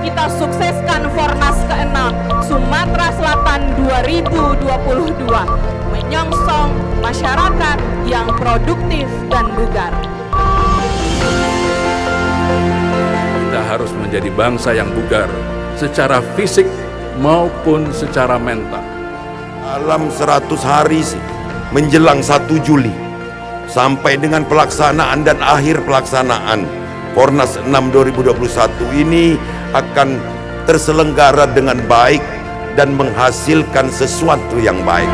kita sukseskan Fornas ke-6 Sumatera Selatan 2022, menyongsong masyarakat yang produktif dan bugar. Kita harus menjadi bangsa yang bugar secara fisik maupun secara mental. Dalam 100 hari menjelang 1 Juli sampai dengan pelaksanaan dan akhir pelaksanaan Fornas 6 2021 ini akan terselenggara dengan baik dan menghasilkan sesuatu yang baik.